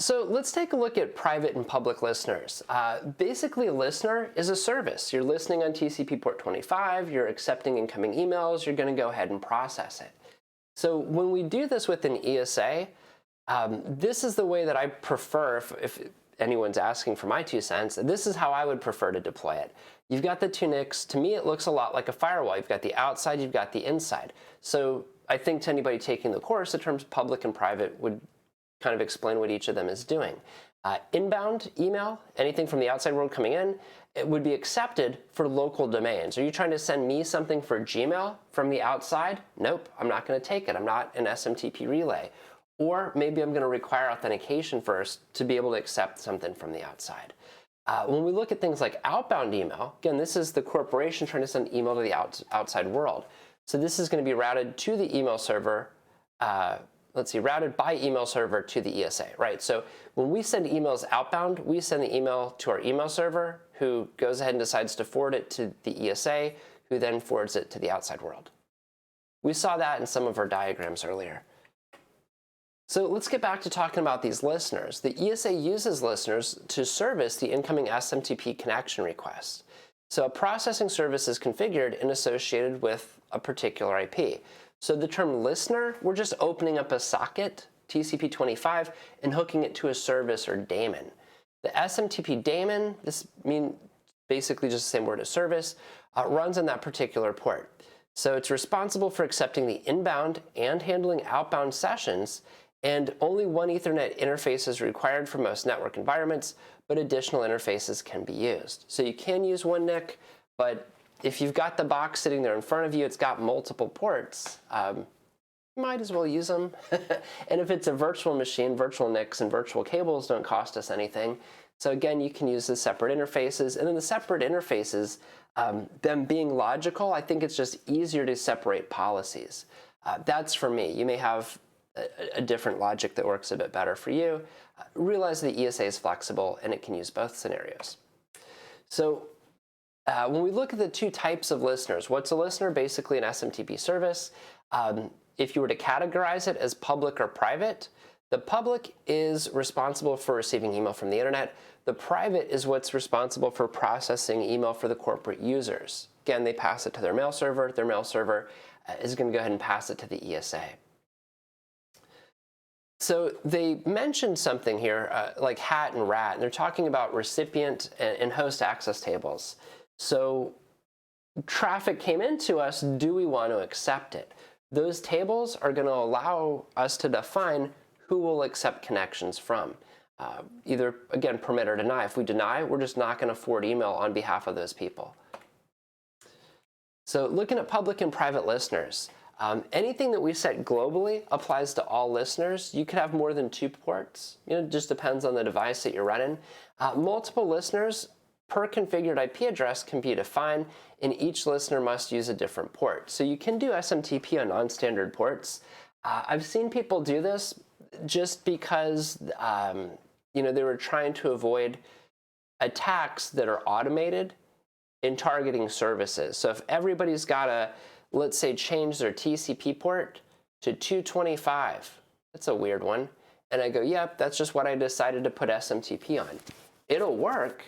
So let's take a look at private and public listeners. Basically, a listener is a service. You're listening on TCP port 25, you're accepting incoming emails, you're going to go ahead and process it. So when we do this with an ESA, this is the way that I prefer, if anyone's asking for my 2 cents, this is how I would prefer to deploy it. You've got the 2 NICs. To me, it looks a lot like a firewall. You've got the outside, you've got the inside. So I think to anybody taking the course, the terms public and private would kind of explain what each of them is doing. Inbound email, anything from the outside world coming in, it would be accepted for local domains. Are you trying to send me something for Gmail from the outside? Nope, I'm not going to take it. I'm not an SMTP relay. Or maybe I'm going to require authentication first to be able to accept something from the outside. When we look at things like outbound email, again, this is the corporation trying to send email to the outside world. So this is going to be routed to the email server, routed by email server to the ESA, right? So when we send emails outbound, we send the email to our email server, who goes ahead and decides to forward it to the ESA, who then forwards it to the outside world. We saw that in some of our diagrams earlier. So let's get back to talking about these listeners. The ESA uses listeners to service the incoming SMTP connection request. So a processing service is configured and associated with a particular IP. So the term listener, we're just opening up a socket, TCP25, and hooking it to a service or daemon. The SMTP daemon, this means basically just the same word as service, runs on that particular port. So it's responsible for accepting the inbound and handling outbound sessions, and only one Ethernet interface is required for most network environments, but additional interfaces can be used. So you can use one NIC, but if you've got the box sitting there in front of you, it's got multiple ports, you might as well use them. And if it's a virtual machine, virtual NICs and virtual cables don't cost us anything. So again, you can use the separate interfaces. And then the separate interfaces, them being logical, I think it's just easier to separate policies. That's for me. You may have a different logic that works a bit better for you. Realize the ESA is flexible and it can use both scenarios. So when we look at the 2 types of listeners, what's a listener? Basically an SMTP service. If you were to categorize it as public or private, the public is responsible for receiving email from the internet. The private is what's responsible for processing email for the corporate users. Again, they pass it to their mail server. Their mail server is going to go ahead and pass it to the ESA. So they mentioned something here like HAT and RAT, and they're talking about recipient and host access tables. So traffic came into us, do we want to accept it? Those tables are going to allow us to define who will accept connections from. Either, again, permit or deny. If we deny, we're just not going to forward email on behalf of those people. So looking at public and private listeners, anything that we set globally applies to all listeners. You could have more than 2 ports. It just depends on the device that you're running. Multiple listeners per configured IP address can be defined, and each listener must use a different port. So you can do SMTP on non-standard ports. I've seen people do this just because they were trying to avoid attacks that are automated in targeting services. So if everybody's got to, let's say, change their TCP port to 225, that's a weird one. And I go, yep, that's just what I decided to put SMTP on. It'll work,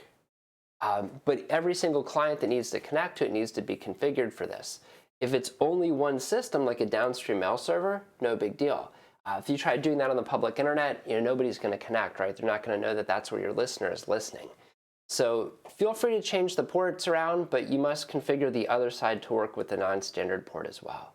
but every single client that needs to connect to it needs to be configured for this. If it's only one system, like a downstream mail server, no big deal. If you try doing that on the public internet, nobody's going to connect, right? They're not going to know that that's where your listener is listening. So feel free to change the ports around, but you must configure the other side to work with the non-standard port as well.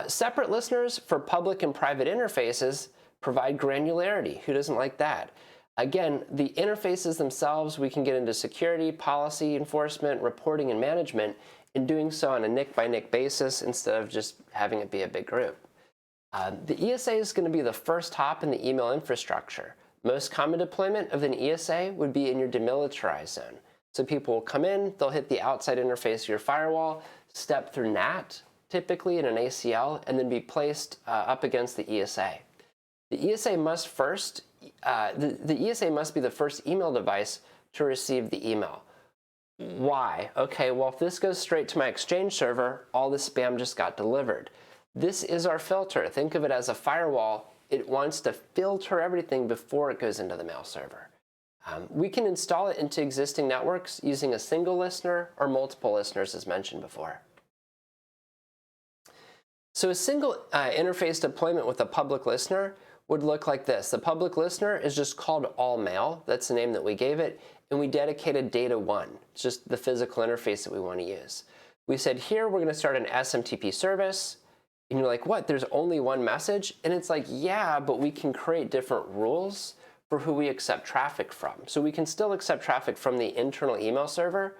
Separate listeners for public and private interfaces provide granularity. Who doesn't like that? Again, the interfaces themselves, we can get into security, policy enforcement, reporting, and management, in doing so on a NIC by NIC basis instead of just having it be a big group. The ESA is going to be the first hop in the email infrastructure. Most common deployment of an ESA would be in your demilitarized zone. So people will come in, they'll hit the outside interface of your firewall, step through NAT, typically in an ACL, and then be placed up against the ESA. The ESA must the ESA must be the first email device to receive the email. Why? Okay, well, if this goes straight to my Exchange server, all the spam just got delivered. This is our filter. Think of it as a firewall it wants to filter everything before it goes into the mail server. We can install it into existing networks using a single listener or multiple listeners, as mentioned before. So a single interface deployment with a public listener would look like this. The public listener is just called all mail. That's the name that we gave it. And we dedicated data 1. It's just the physical interface that we want to use. We said here we're going to start an SMTP service. And you're like, what? There's only one message? And it's like, yeah, but we can create different rules for who we accept traffic from. So we can still accept traffic from the internal email server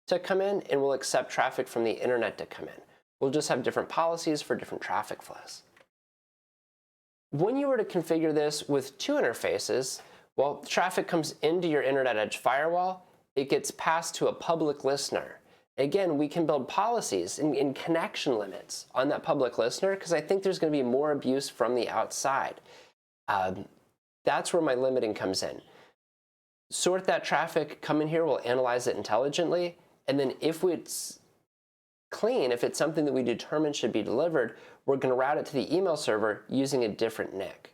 to come in, and we'll accept traffic from the internet to come in. We'll just have different policies for different traffic flows. When you were to configure this with 2 interfaces, well, traffic comes into your Internet Edge firewall. It gets passed to a public listener. Again, we can build policies and connection limits on that public listener because I think there's going to be more abuse from the outside. That's where my limiting comes in. Sort that traffic, come in here, we'll analyze it intelligently, and then if it's clean, if it's something that we determine should be delivered, we're going to route it to the email server using a different NIC.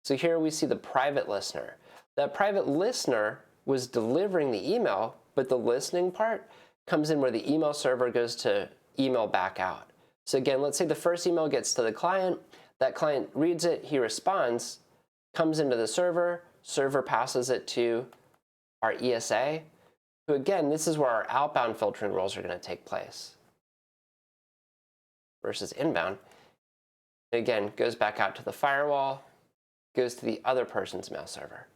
So here we see the private listener. That private listener was delivering the email, but the listening part comes in where the email server goes to email back out. So again, let's say the first email gets to the client, that client reads it, he responds, comes into the server, server passes it to our ESA, who again, this is where our outbound filtering rules are going to take place versus inbound. Again, goes back out to the firewall, goes to the other person's mail server.